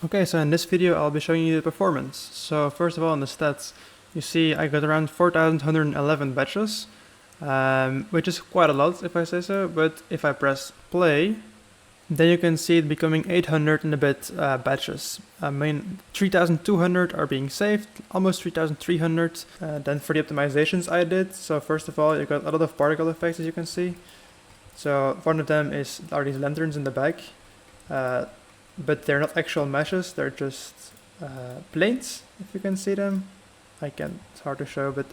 Okay, so in this video I'll be showing you the performance. So first of all, in the stats, you see I got around 4,111 batches, which is quite a lot if I say so, but if I press play, then you can see it becoming 800 and a bit batches. I mean, 3,200 are being saved, almost 3,300. Then for the optimizations I did, so first of all, you got a lot of particle effects as you can see. So one of them are these lanterns in the back. But they're not actual meshes, they're just planes, if you can see them. It's hard to show, but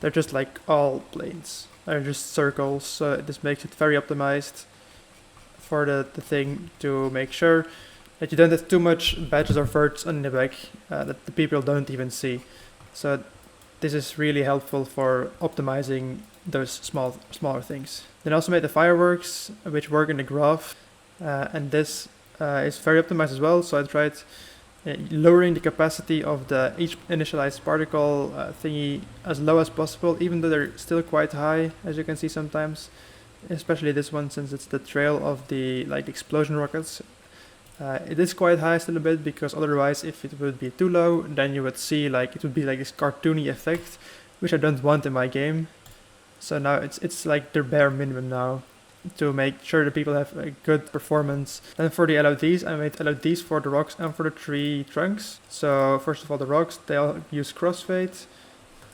they're just like all planes. They're just circles, so this makes it very optimized for the thing to make sure that you don't have too much badges or verts on the back that the people don't even see. So this is really helpful for optimizing those smaller things. Then I also made the fireworks, which work in the graph, and this is very optimized as well, so I tried lowering the capacity of each initialized particle thingy as low as possible, even though they're still quite high, as you can see sometimes, especially this one since it's the trail of the explosion rockets. It is quite high still a bit, because otherwise if it would be too low, then you would see it would be like this cartoony effect, which I don't want in my game. So now it's like the bare minimum now, to make sure that people have a good performance. Then for the LODs, I made LODs for the rocks and for the tree trunks. So first of all, the rocks, they all use crossfade,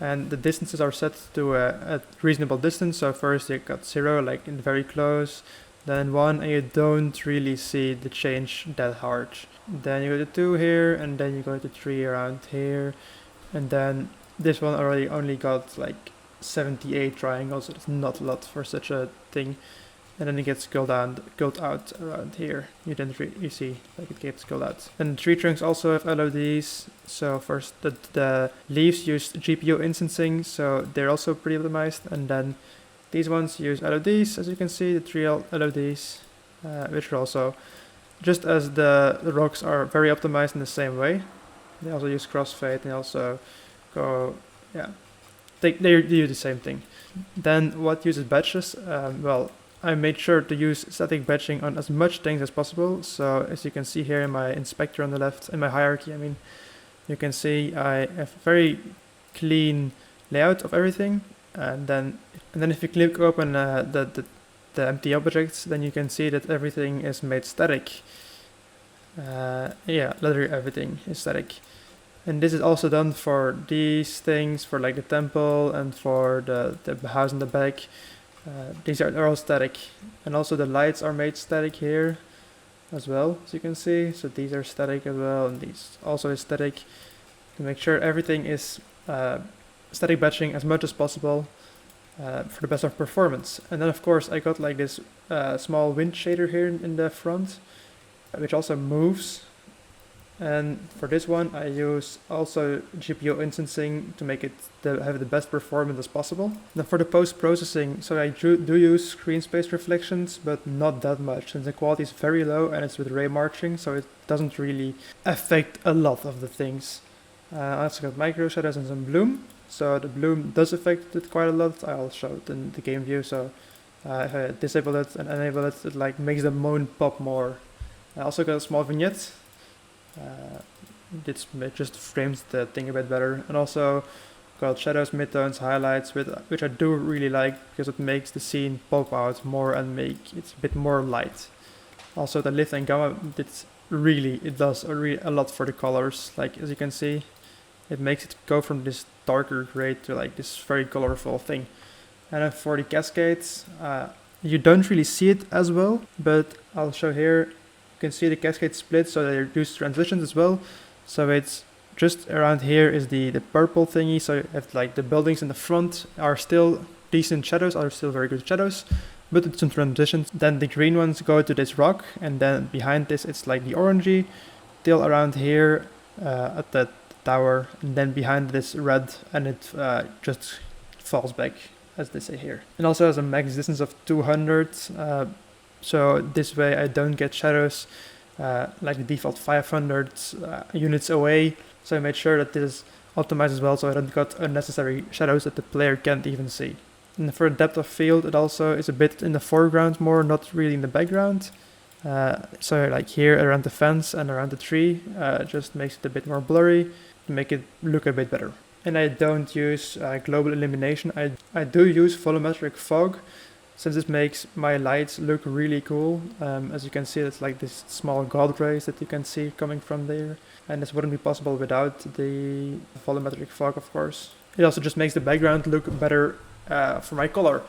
and the distances are set to a reasonable distance. So first you got 0, like in very close, then 1, and you don't really see the change that hard. Then you go to 2 here, and then you go to 3 around here, and then this one already only got like 78 triangles, so it's not a lot for such a thing. And then it gets scaled out around here. You see, like it gets scaled out. And the tree trunks also have LODs. So first, the leaves use GPU instancing, so they're also pretty optimized. And then these ones use LODs, as you can see, the three LODs, which are also, just as the rocks are very optimized in the same way. They also use crossfade, and they also go, they do the same thing. Then what uses batches? Well, I made sure to use static batching on as much things as possible. So as you can see here in my inspector on the left, in my hierarchy, you can see I have very clean layout of everything. And then if you click open the empty objects, then you can see that everything is made static. Literally everything is static. And this is also done for these things, for like the temple and for the house in the back. These are all static, and also the lights are made static here as well, as you can see. So these are static as well, and these also is static, to make sure everything is static batching as much as possible for the best of performance. And then of course I got like this small wind shader here in the front, which also moves. And for this one I use also GPU instancing to make it have the best performance as possible. Now for the post-processing, so I do use screen space reflections, but not that much, since the quality is very low and it's with ray marching, so it doesn't really affect a lot of the things. I also got micro shadows and some bloom, so the bloom does affect it quite a lot. I'll show it in the game view. So if I disable it and enable it, it like makes the moon pop more. I also got a small vignette. It just frames the thing a bit better, and also got shadows, midtones, highlights, which I do really like, because it makes the scene pop out more and make it a bit more light. Also the lift and gamma, it does a lot for the colors. Like as you can see, it makes it go from this darker gray to like this very colorful thing. And then for the cascades, you don't really see it as well, but I'll show here. You can see the cascade split, so they reduce transitions as well. So it's just around here is the purple thingy. So you have like the buildings in the front are still decent shadows, are still very good shadows, but it's some transitions. Then the green ones go to this rock, and then behind this it's like the orangey, till around here at the tower, and then behind this red, and it just falls back, as they say here. And also has a max distance of 200. So this way I don't get shadows like the default 500 units away. So I made sure that this is optimized as well, so I don't got unnecessary shadows that the player can't even see. And for depth of field, it also is a bit in the foreground more, not really in the background. So like here around the fence and around the tree, just makes it a bit more blurry to make it look a bit better. And I don't use global illumination. I do use volumetric fog, since this makes my lights look really cool. As you can see, it's like this small god rays that you can see coming from there. And this wouldn't be possible without the volumetric fog, of course. It also just makes the background look better for my color.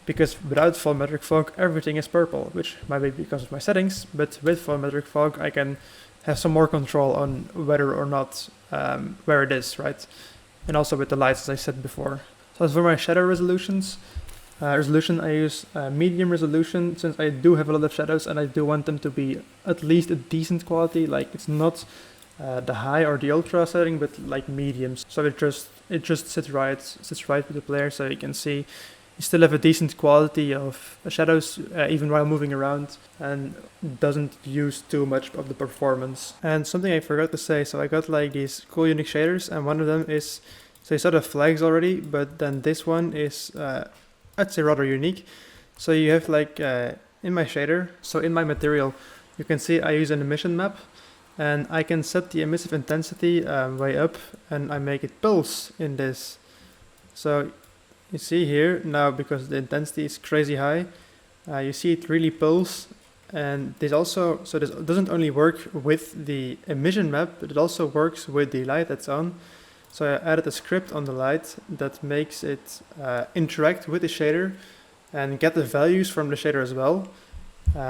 Because without volumetric fog, everything is purple, which might be because of my settings, but with volumetric fog, I can have some more control on whether or not where it is, right? And also with the lights, as I said before. So as for my shadow resolutions, I use medium resolution, since I do have a lot of shadows and I do want them to be at least a decent quality. Like, it's not the high or the ultra setting, but like mediums. So it just sits right with the player, so you can see you still have a decent quality of shadows even while moving around, and doesn't use too much of the performance. And something I forgot to say, so I got like these cool unique shaders, and one of them is, so you saw the flags already, but then this one is I'd say rather unique. So you have like in my shader, so in my material, you can see I use an emission map, and I can set the emissive intensity way up, and I make it pulse in this. So you see here now, because the intensity is crazy high, you see it really pulse. And this also, so this doesn't only work with the emission map, but it also works with the light that's on. So I added a script on the light that makes it interact with the shader and get the values from the shader as well.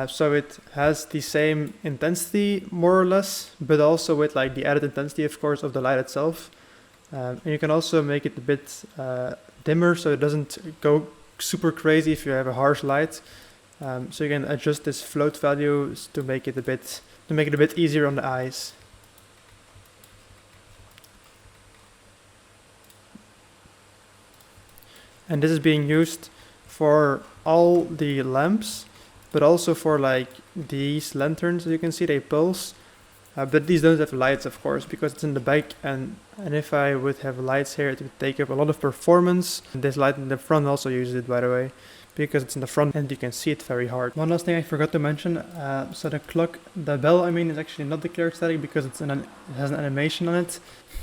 So it has the same intensity more or less, but also with like the added intensity, of course, of the light itself. And you can also make it a bit dimmer, so it doesn't go super crazy if you have a harsh light. So you can adjust this float value to make it a bit easier on the eyes. And this is being used for all the lamps, but also for like these lanterns. As you can see, they pulse, but these don't have lights, of course, because it's in the back. And if I would have lights here, it would take up a lot of performance. And this light in the front also uses it, by the way, because it's in the front and you can see it very hard. One last thing I forgot to mention, so the bell, is actually not declared static because it has an animation on it.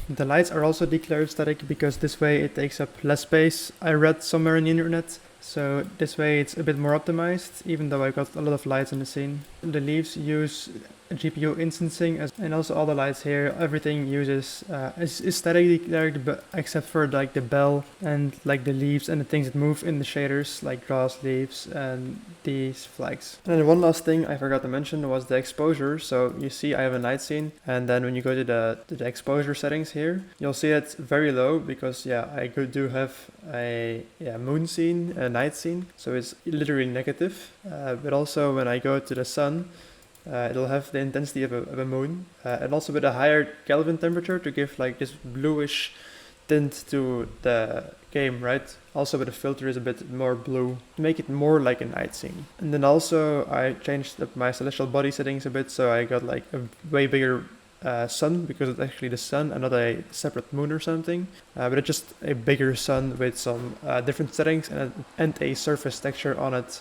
The lights are also declared static because this way it takes up less space. I read somewhere in the internet, so this way it's a bit more optimized, even though I got a lot of lights in the scene. The leaves use GPU instancing, and also all the lights here, everything uses is static declared, but except for like the bell and like the leaves and the things that move in the shaders, like grass, leaves, and these flags. And then one last thing I forgot to mention was the exposure. So you see I have a night scene, and then when you go to the exposure settings here, you'll see it's very low because I do have a moon scene, a night scene, so it's literally negative. But also when I go to the sun, it'll have the intensity of a moon, and also with a higher Kelvin temperature to give like this bluish tint to the game, right? Also with the filter is a bit more blue to make it more like a night scene. And then also I changed up my celestial body settings a bit, so I got like a way bigger sun, because it's actually the sun and not a separate moon or something, but it's just a bigger sun with some different settings and a surface texture on it